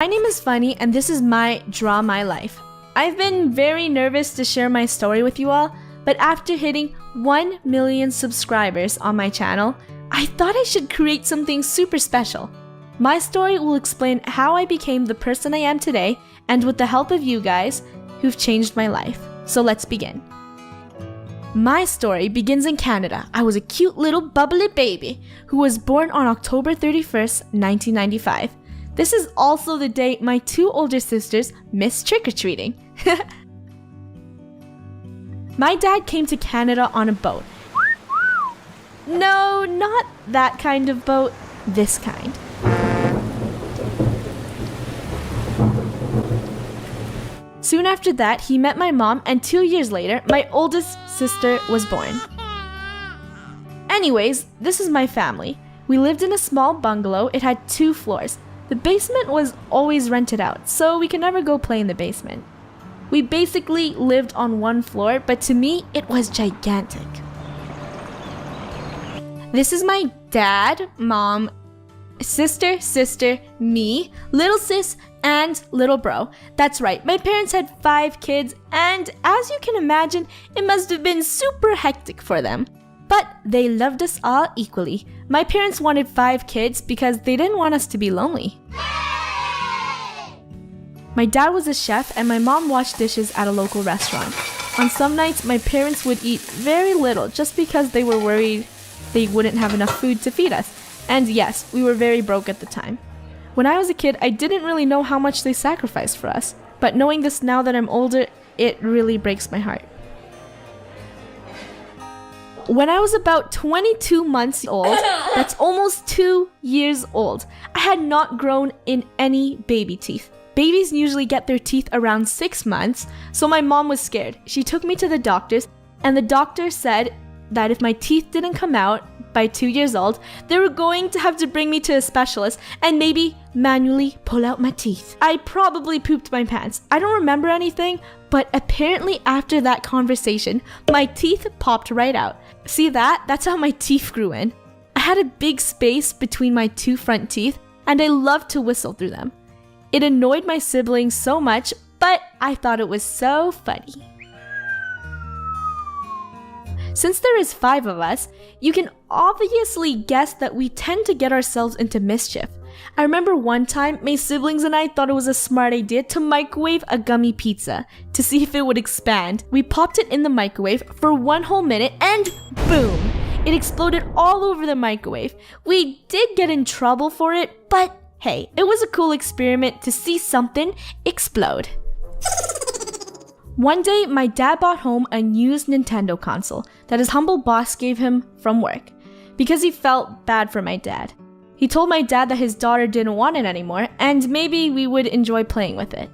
My name is Funneh and this is my Draw My Life. I've been very nervous to share my story with you all, but after hitting 1 million subscribers on my channel, I thought I should create something super special. My story will explain how I became the person I am today, and with the help of you guys, who've changed my life. So let's begin. My story begins in Canada. I was a cute little bubbly baby who was born on October 31st, 1995. This is also the day my 2 older sisters missed trick-or-treating. My dad came to Canada on a boat. No, not that kind of boat, this kind. Soon after that, he met my mom, and 2 years later, my oldest sister was born. Anyways, this is my family. We lived in a small bungalow. It had 2 floors. The basement was always rented out, so we could never go play in the basement. We basically lived on 1 floor, but to me, it was gigantic. This is my dad, mom, sister, me, little sis, and little bro. That's right, my parents had 5 kids, and as you can imagine, it must have been super hectic for them. But they loved us all equally. My parents wanted 5 kids because they didn't want us to be lonely. My dad was a chef and my mom washed dishes at a local restaurant. On some nights, my parents would eat very little just because they were worried they wouldn't have enough food to feed us. And yes, we were very broke at the time. When I was a kid, I didn't really know how much they sacrificed for us. But knowing this now that I'm older, it really breaks my heart. When I was about 22 months old, that's almost 2 years old, I had not grown in any baby teeth. Babies usually get their teeth around 6 months, so my mom was scared. She took me to the doctors, and the doctor said that if my teeth didn't come out by 2 years old, they were going to have to bring me to a specialist and maybe manually pull out my teeth. I probably pooped my pants. I don't remember anything, but apparently after that conversation, my teeth popped right out. See that? That's how my teeth grew in. I had a big space between my 2 front teeth, and I loved to whistle through them. It annoyed my siblings so much, but I thought it was so funny. Since there is 5 of us, you can obviously guess that we tend to get ourselves into mischief. I remember one time, my siblings and I thought it was a smart idea to microwave a gummy pizza to see if it would expand. We popped it in the microwave for 1 whole minute and boom! It exploded all over the microwave. We did get in trouble for it, but hey, it was a cool experiment to see something explode. One day, my dad brought home a used Nintendo console that his humble boss gave him from work because he felt bad for my dad. He told my dad that his daughter didn't want it anymore and maybe we would enjoy playing with it.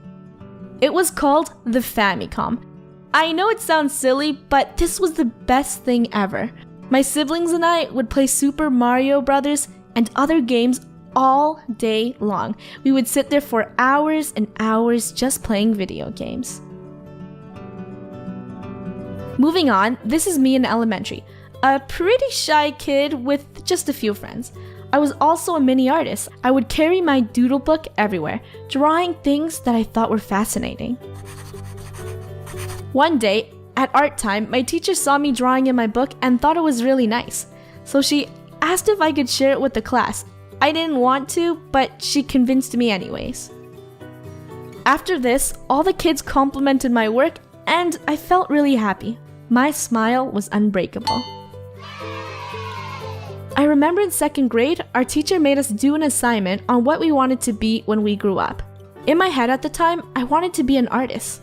It was called the Famicom. I know it sounds silly, but this was the best thing ever. My siblings and I would play Super Mario Brothers and other games all day long. We would sit there for hours and hours just playing video games. Moving on, this is me in elementary. A pretty shy kid with just a few friends. I was also a mini artist. I would carry my doodle book everywhere, drawing things that I thought were fascinating. One day, at art time, my teacher saw me drawing in my book and thought it was really nice. So she asked if I could share it with the class. I didn't want to, but she convinced me anyways. After this, all the kids complimented my work and I felt really happy. My smile was unbreakable. I remember in 2nd grade, our teacher made us do an assignment on what we wanted to be when we grew up. In my head at the time, I wanted to be an artist.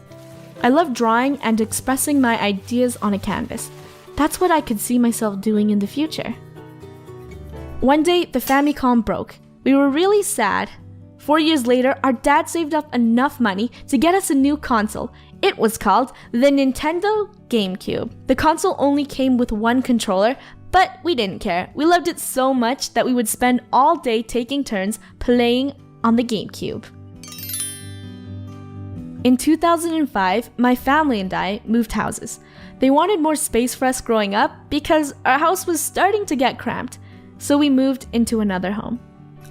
I loved drawing and expressing my ideas on a canvas. That's what I could see myself doing in the future. One day, the Famicom broke. We were really sad. 4 years later, our dad saved up enough money to get us a new console. It was called the Nintendo GameCube. The console only came with 1 controller, but we didn't care. We loved it so much that we would spend all day taking turns playing on the GameCube. In 2005, my family and I moved houses. They wanted more space for us growing up because our house was starting to get cramped, so we moved into another home.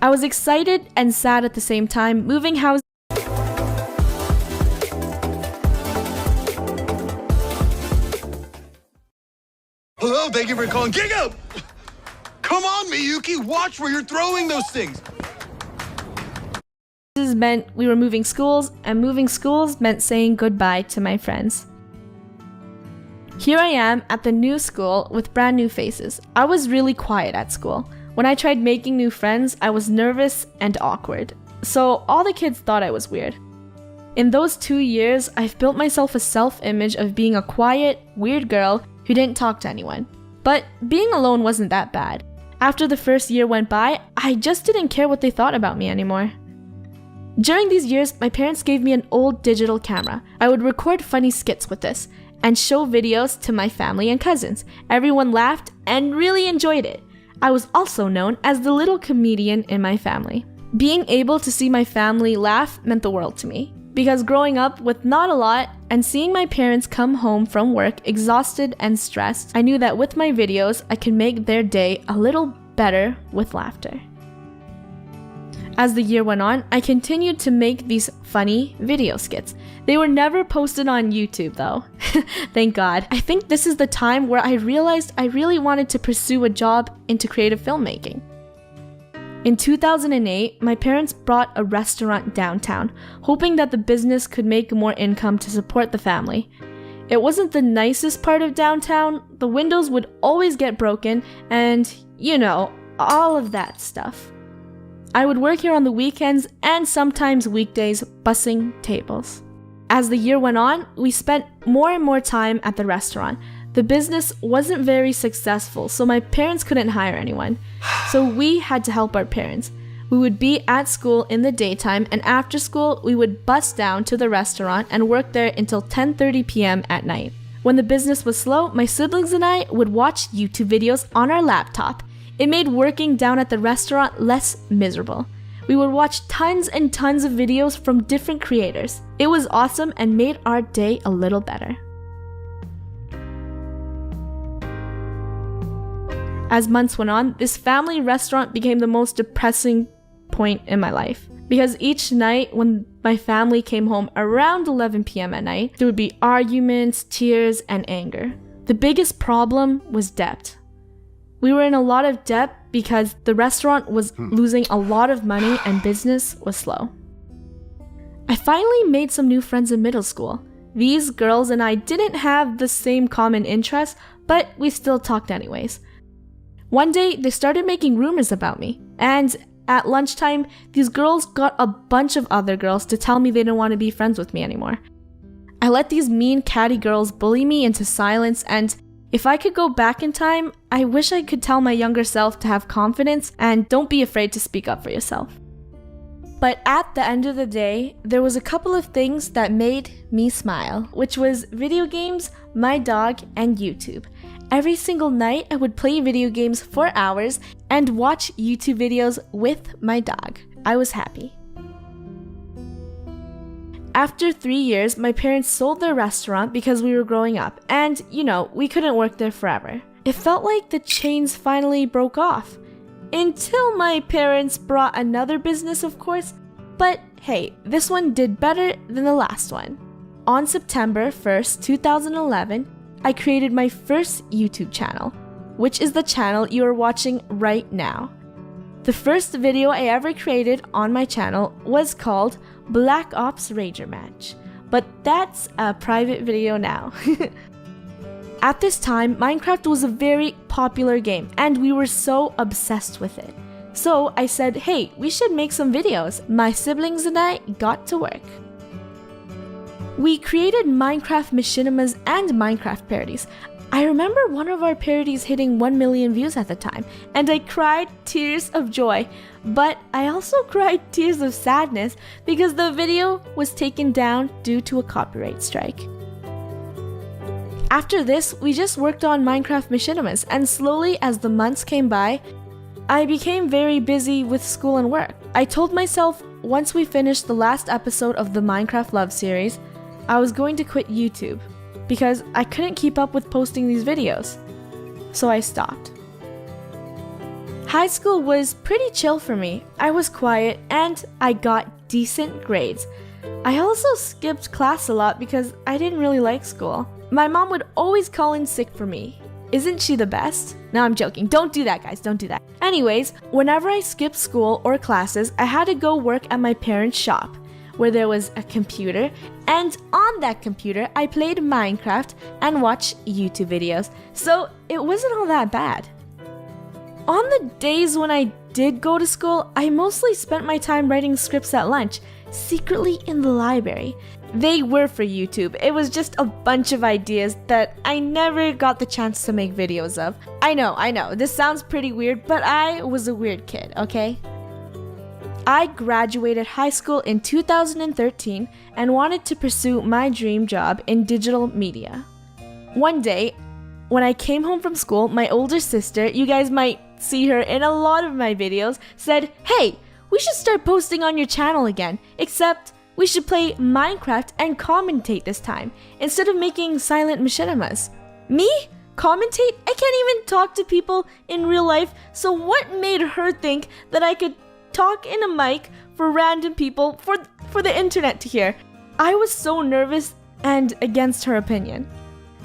I was excited and sad at the same time. Moving house Hello, thank you for calling. Get out! Come on, Miyuki, watch where you're throwing those things. This meant we were moving schools, and moving schools meant saying goodbye to my friends. Here I am at the new school with brand new faces. I was really quiet at school. When I tried making new friends, I was nervous and awkward. So all the kids thought I was weird. In those 2 years, I've built myself a self-image of being a quiet, weird girl who didn't talk to anyone. But being alone wasn't that bad. After the first year went by, I just didn't care what they thought about me anymore. During these years, my parents gave me an old digital camera. I would record funny skits with this and show videos to my family and cousins. Everyone laughed and really enjoyed it. I was also known as the little comedian in my family. Being able to see my family laugh meant the world to me. Because growing up with not a lot and seeing my parents come home from work exhausted and stressed, I knew that with my videos, I could make their day a little better with laughter. As the year went on, I continued to make these funny video skits. They were never posted on YouTube though. Thank God. I think this is the time where I realized I really wanted to pursue a job into creative filmmaking. In 2008, my parents brought a restaurant downtown, hoping that the business could make more income to support the family. It wasn't the nicest part of downtown. The windows would always get broken and, all of that stuff. I would work here on the weekends and sometimes weekdays bussing tables. As the year went on, we spent more and more time at the restaurant. The business wasn't very successful, so my parents couldn't hire anyone. So we had to help our parents. We would be at school in the daytime, and after school, we would bus down to the restaurant and work there until 10:30 p.m. at night. When the business was slow, my siblings and I would watch YouTube videos on our laptop. It made working down at the restaurant less miserable. We would watch tons and tons of videos from different creators. It was awesome and made our day a little better. As months went on, this family restaurant became the most depressing point in my life. Because each night when my family came home around 11 p.m. at night, there would be arguments, tears, and anger. The biggest problem was debt. We were in a lot of debt because the restaurant was losing a lot of money and business was slow. I finally made some new friends in middle school. These girls and I didn't have the same common interests, but we still talked anyways. One day, they started making rumors about me, and at lunchtime, these girls got a bunch of other girls to tell me they didn't want to be friends with me anymore. I let these mean catty girls bully me into silence, and if I could go back in time, I wish I could tell my younger self to have confidence and don't be afraid to speak up for yourself. But at the end of the day, there was a couple of things that made me smile, which was video games, my dog, and YouTube. Every single night, I would play video games for hours and watch YouTube videos with my dog. I was happy. After 3 years, my parents sold their restaurant because we were growing up, and, we couldn't work there forever. It felt like the chains finally broke off. Until my parents brought another business, of course, but hey, this one did better than the last one. On September 1st, 2011, I created my first YouTube channel, which is the channel you are watching right now. The first video I ever created on my channel was called Black Ops Rager Match, but that's a private video now. At this time, Minecraft was a very popular game, and we were so obsessed with it. So I said, hey, we should make some videos. My siblings and I got to work. We created Minecraft machinimas and Minecraft parodies. I remember one of our parodies hitting 1 million views at the time, and I cried tears of joy. But I also cried tears of sadness because the video was taken down due to a copyright strike. After this, we just worked on Minecraft machinimas, and slowly as the months came by, I became very busy with school and work. I told myself once we finished the last episode of the Minecraft Love series, I was going to quit YouTube because I couldn't keep up with posting these videos. So I stopped. High school was pretty chill for me. I was quiet and I got decent grades. I also skipped class a lot because I didn't really like school. My mom would always call in sick for me. Isn't she the best? No, I'm joking. Don't do that, guys. Don't do that. Anyways, whenever I skipped school or classes, I had to go work at my parents' shop, where there was a computer, and on that computer, I played Minecraft and watched YouTube videos. So it wasn't all that bad. On the days when I did go to school, I mostly spent my time writing scripts at lunch, secretly in the library. They were for YouTube. It was just a bunch of ideas that I never got the chance to make videos of. I know, this sounds pretty weird, but I was a weird kid, okay? I graduated high school in 2013 and wanted to pursue my dream job in digital media. One day, when I came home from school, my older sister, you guys might see her in a lot of my videos, said, "Hey, we should start posting on your channel again, except we should play Minecraft and commentate this time, instead of making silent machinimas." Me? Commentate? I can't even talk to people in real life, so what made her think that I could talk in a mic for random people for the internet to hear? I was so nervous and against her opinion.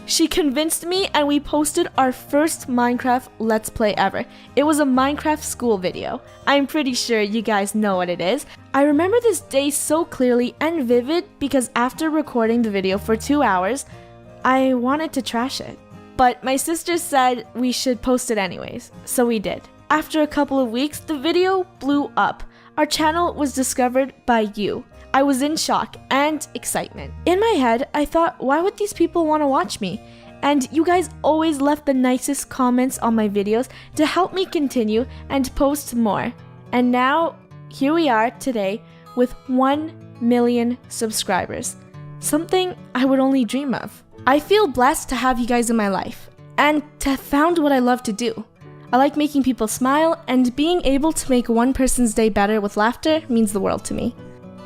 She convinced me and we posted our first Minecraft Let's Play ever. It was a Minecraft school video. I'm pretty sure you guys know what it is. I remember this day so clearly and vivid because after recording the video for 2 hours, I wanted to trash it. But my sister said we should post it anyways, so we did. After a couple of weeks, the video blew up. Our channel was discovered by you. I was in shock and excitement. In my head, I thought, why would these people want to watch me? And you guys always left the nicest comments on my videos to help me continue and post more. And now, here we are today with 1 million subscribers. Something I would only dream of. I feel blessed to have you guys in my life and to have found what I love to do. I like making people smile, and being able to make one person's day better with laughter means the world to me.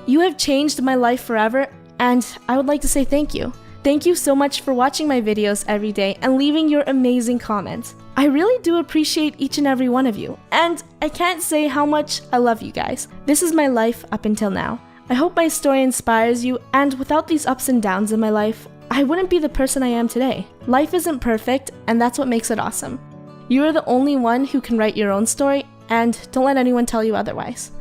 You have changed my life forever, and I would like to say thank you. Thank you so much for watching my videos every day and leaving your amazing comments. I really do appreciate each and every one of you, and I can't say how much I love you guys. This is my life up until now. I hope my story inspires you, and without these ups and downs in my life, I wouldn't be the person I am today. Life isn't perfect, and that's what makes it awesome. You are the only one who can write your own story, and don't let anyone tell you otherwise.